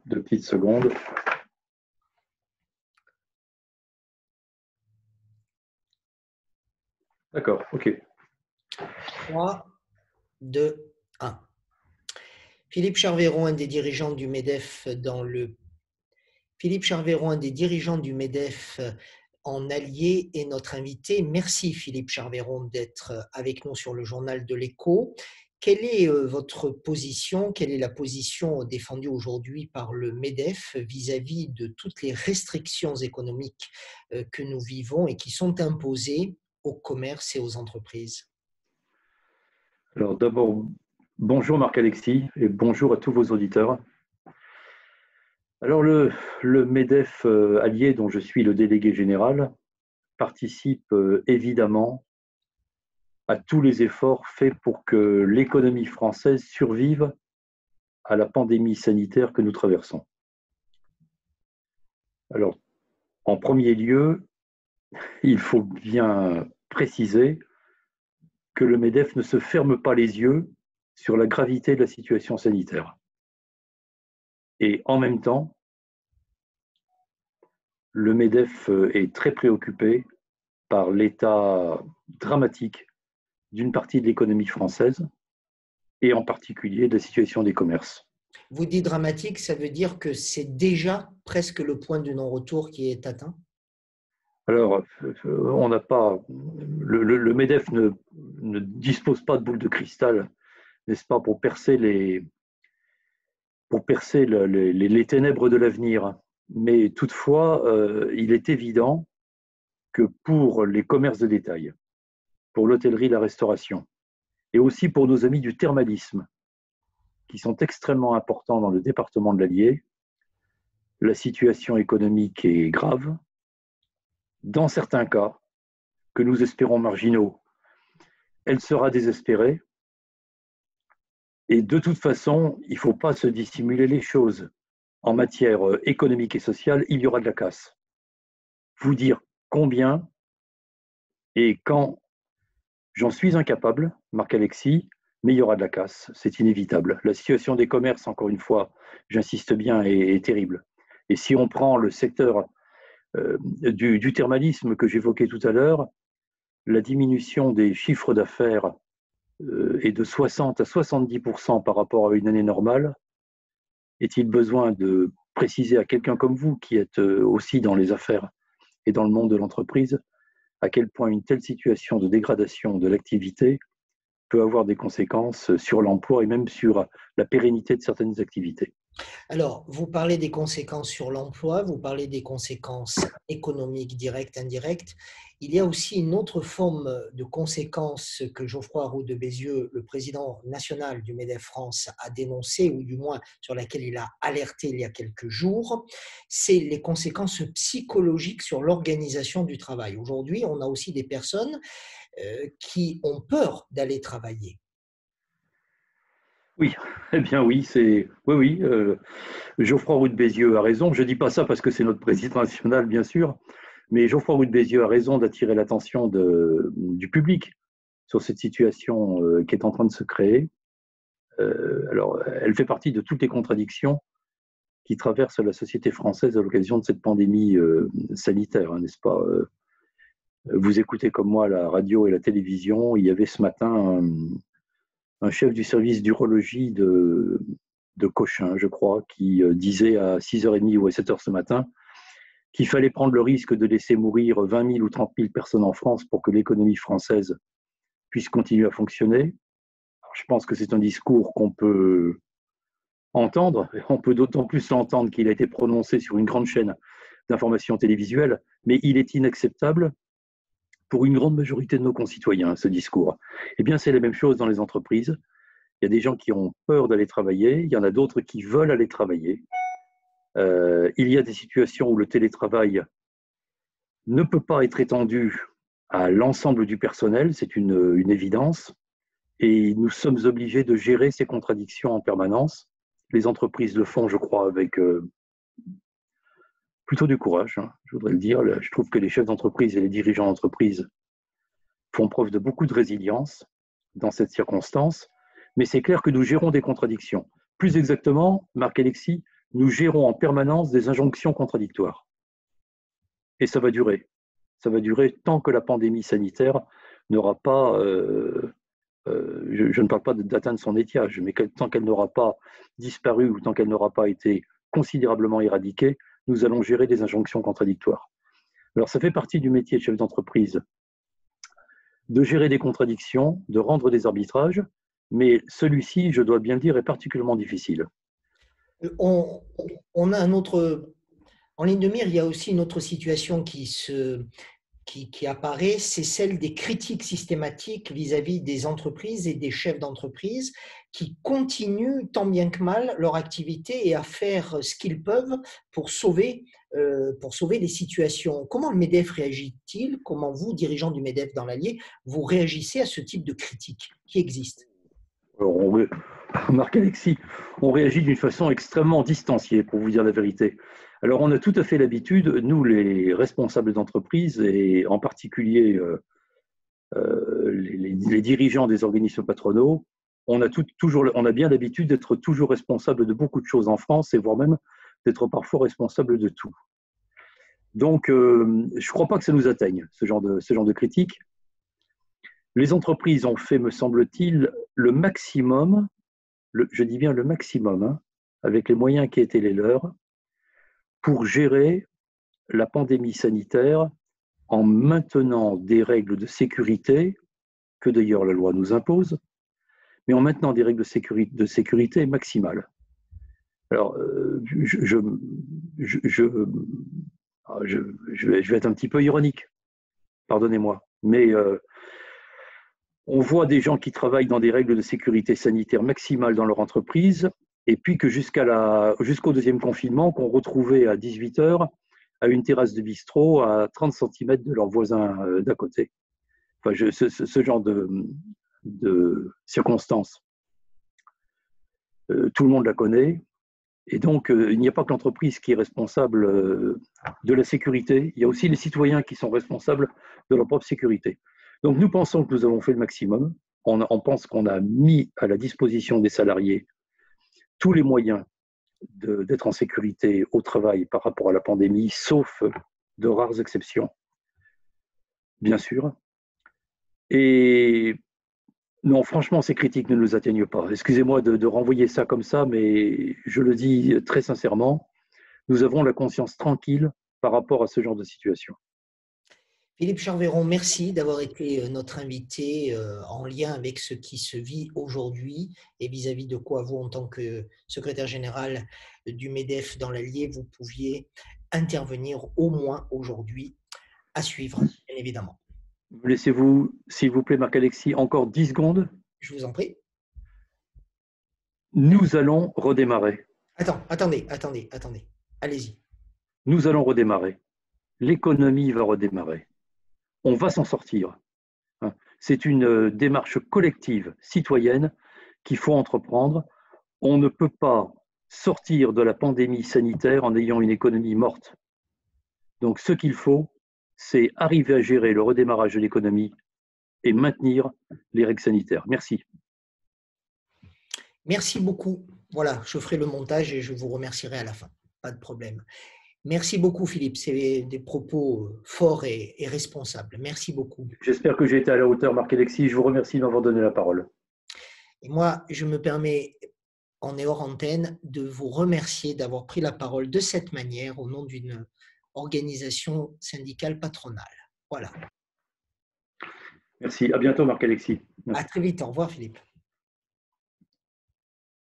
2 petites secondes. D'accord, ok. 3, 2, 1. Philippe Charvéron, un des dirigeants du MEDEF en Allier est notre invité. Merci Philippe Charvéron d'être avec nous sur le journal de l'Écho. Quelle est votre position? Quelle est la position défendue aujourd'hui par le MEDEF vis-à-vis de toutes les restrictions économiques que nous vivons et qui sont imposées au commerce et aux entreprises? Alors d'abord, bonjour Marc-Alexis et bonjour à tous vos auditeurs. Alors le MEDEF Allier, dont je suis le délégué général, participe évidemment à tous les efforts faits pour que l'économie française survive à la pandémie sanitaire que nous traversons. Alors, en premier lieu, il faut bien préciser que le MEDEF ne se ferme pas les yeux sur la gravité de la situation sanitaire. Et en même temps, le MEDEF est très préoccupé par l'état dramatique d'une partie de l'économie française et en particulier de la situation des commerces. Vous dites dramatique, ça veut dire que c'est déjà presque le point du non-retour qui est atteint? Alors, on n'a pas, le MEDEF ne dispose pas de boule de cristal, n'est-ce pas, pour percer les ténèbres de l'avenir. Mais toutefois, il est évident que pour les commerces de détail, pour l'hôtellerie, la restauration, et aussi pour nos amis du thermalisme, qui sont extrêmement importants dans le département de l'Allier, la situation économique est grave. Dans certains cas, que nous espérons marginaux, elle sera désespérée. Et de toute façon, il ne faut pas se dissimuler les choses. En matière économique et sociale, il y aura de la casse. Vous dire combien et quand, j'en suis incapable, Marc-Alexis, mais il y aura de la casse, c'est inévitable. La situation des commerces, encore une fois, j'insiste bien, est terrible. Et si on prend le secteur du thermalisme que j'évoquais tout à l'heure, la diminution des chiffres d'affaires est de 60 à 70% par rapport à une année normale. Est-il besoin de préciser à quelqu'un comme vous, qui êtes aussi dans les affaires et dans le monde de l'entreprise, à quel point une telle situation de dégradation de l'activité peut avoir des conséquences sur l'emploi et même sur la pérennité de certaines activités? Alors, vous parlez des conséquences sur l'emploi, vous parlez des conséquences économiques directes, indirectes. Il y a aussi une autre forme de conséquences que Geoffroy Roux de Bézieux, le président national du MEDEF France, a dénoncé, ou du moins sur laquelle il a alerté il y a quelques jours, c'est les conséquences psychologiques sur l'organisation du travail. Aujourd'hui, on a aussi des personnes qui ont peur d'aller travailler. Oui, eh bien oui, oui. Geoffroy Roux de Bézieux a raison. Je ne dis pas ça parce que c'est notre président national, bien sûr, mais Geoffroy Roux de Bézieux a raison d'attirer l'attention du public sur cette situation qui est en train de se créer. Alors, elle fait partie de toutes les contradictions qui traversent la société française à l'occasion de cette pandémie sanitaire, hein, n'est-ce pas? Vous écoutez comme moi la radio et la télévision. Il y avait ce matin un chef du service d'urologie de Cochin, je crois, qui disait à 6h30 ou à 7h ce matin qu'il fallait prendre le risque de laisser mourir 20 000 ou 30 000 personnes en France pour que l'économie française puisse continuer à fonctionner. Alors, je pense que c'est un discours qu'on peut entendre. On peut d'autant plus l'entendre qu'il a été prononcé sur une grande chaîne d'information télévisuelle, mais il est inacceptable pour une grande majorité de nos concitoyens, ce discours. Eh bien, c'est la même chose dans les entreprises. Il y a des gens qui ont peur d'aller travailler, il y en a d'autres qui veulent aller travailler. Il y a des situations où le télétravail ne peut pas être étendu à l'ensemble du personnel, c'est une évidence, et nous sommes obligés de gérer ces contradictions en permanence. Les entreprises le font, je crois, avec plutôt du courage, hein, je voudrais le dire. Je trouve que les chefs d'entreprise et les dirigeants d'entreprise font preuve de beaucoup de résilience dans cette circonstance, mais c'est clair que nous gérons des contradictions. Plus exactement, Marc-Alexis, nous gérons en permanence des injonctions contradictoires. Et ça va durer. Ça va durer tant que la pandémie sanitaire n'aura pas, je ne parle pas d'atteindre son étiage, mais tant qu'elle n'aura pas disparu ou tant qu'elle n'aura pas été considérablement éradiquée, nous allons gérer des injonctions contradictoires. Alors ça fait partie du métier de chef d'entreprise de gérer des contradictions, de rendre des arbitrages, mais celui-ci, je dois bien le dire, est particulièrement difficile. On a un autre, en ligne de mire, il y a aussi une autre situation qui apparaît, c'est celle des critiques systématiques vis-à-vis des entreprises et des chefs d'entreprise qui continuent tant bien que mal leur activité et à faire ce qu'ils peuvent pour sauver les situations. Comment le MEDEF réagit-il? Comment vous, dirigeant du MEDEF dans l'Allier, vous réagissez à ce type de critiques qui existent? Alors, Marc-Alexis, on réagit d'une façon extrêmement distanciée, pour vous dire la vérité. Alors, on a tout à fait l'habitude, nous, les responsables d'entreprise, et en particulier les dirigeants des organismes patronaux, on a bien l'habitude d'être toujours responsable de beaucoup de choses en France, et voire même d'être parfois responsable de tout. Donc, je ne crois pas que ça nous atteigne, ce genre de critiques. Les entreprises ont fait, me semble-t-il, le maximum, je dis bien le maximum, hein, avec les moyens qui étaient les leurs, pour gérer la pandémie sanitaire en maintenant des règles de sécurité, que d'ailleurs la loi nous impose, mais en maintenant des règles de sécurité maximales. Alors, je vais être un petit peu ironique, pardonnez-moi, mais on voit des gens qui travaillent dans des règles de sécurité sanitaire maximales dans leur entreprise, et puis que jusqu'au deuxième confinement, qu'on retrouvait à 18h à une terrasse de bistrot à 30 cm de leurs voisins d'à côté. Enfin, ce genre de circonstances, tout le monde la connaît. Et donc, il n'y a pas que l'entreprise qui est responsable de la sécurité, il y a aussi les citoyens qui sont responsables de leur propre sécurité. Donc, nous pensons que nous avons fait le maximum. On pense qu'on a mis à la disposition des salariés tous les moyens d'être en sécurité au travail par rapport à la pandémie, sauf de rares exceptions, bien sûr. Et non, franchement, ces critiques ne nous atteignent pas. Excusez-moi de renvoyer ça comme ça, mais je le dis très sincèrement, nous avons la conscience tranquille par rapport à ce genre de situation. Philippe Charveron, merci d'avoir été notre invité en lien avec ce qui se vit aujourd'hui et vis-à-vis de quoi vous, en tant que secrétaire général du MEDEF dans l'Allier, vous pouviez intervenir au moins aujourd'hui, à suivre, bien évidemment. Laissez-vous, s'il vous plaît, Marc-Alexis, encore 10 secondes. Je vous en prie. Nous allons redémarrer. Attendez. Allez-y. Nous allons redémarrer. L'économie va redémarrer. On va s'en sortir. C'est une démarche collective, citoyenne, qu'il faut entreprendre. On ne peut pas sortir de la pandémie sanitaire en ayant une économie morte. Donc, ce qu'il faut, c'est arriver à gérer le redémarrage de l'économie et maintenir les règles sanitaires. Merci. Merci beaucoup. Voilà, je ferai le montage et je vous remercierai à la fin. Pas de problème. Merci beaucoup, Philippe. C'est des propos forts et responsables. Merci beaucoup. J'espère que j'ai été à la hauteur, Marc-Alexis. Je vous remercie de m'avoir donné la parole. Et moi, je me permets, en hors antenne, de vous remercier d'avoir pris la parole de cette manière au nom d'une organisation syndicale patronale. Voilà. Merci. À bientôt, Marc-Alexis. À très vite. Au revoir, Philippe.